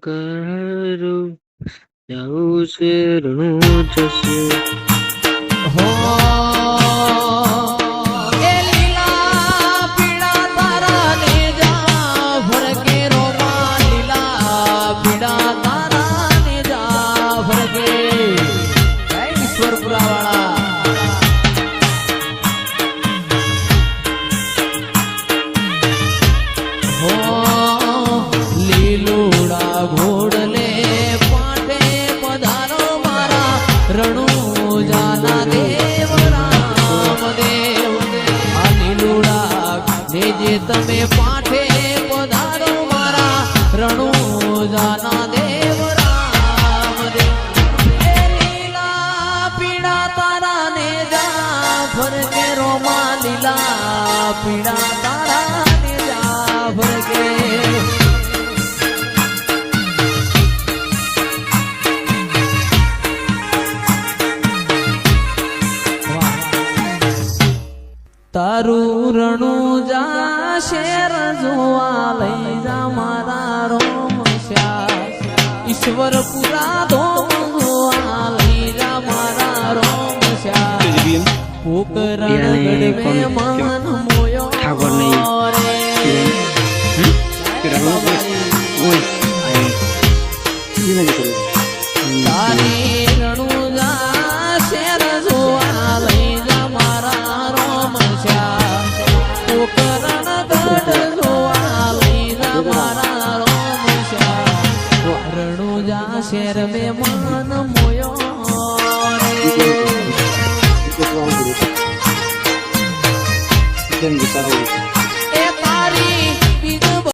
કરું જાઉં છે રણું જશે હો એ લીલા પીળા તારા ને જા ફરકે રોમા લીલા પીળા તારા ને જા ફરકે જય ઈશ્વરપુરા વાળા લીલુડા ઘોડલે પાટે પધારો મારા રણુજાના દેવ રામ દેવ આ લીલુડા જે તમે પાઠે પધારો મારા રણુજાના દેવ રામ દેવ એ લીલા પીળા તારા ને જા ફરકે રોમા લીલા પીળા તારા ને જા ફરકે તારું રણું જા શેર જોવા લઈ જા મારા રોમ ઈશ્વરપુરા ધોમ જોવા લઈ જા મારા રોમ પોકરણ ગઢ મે મન મોયો રે તારી રણું જા શેર જોવા લઈ જા મારા રોમ પોકરણ ગઢ જોવા લઈ જા મારા રોમ રણુજા શેર મે મન મોયો રે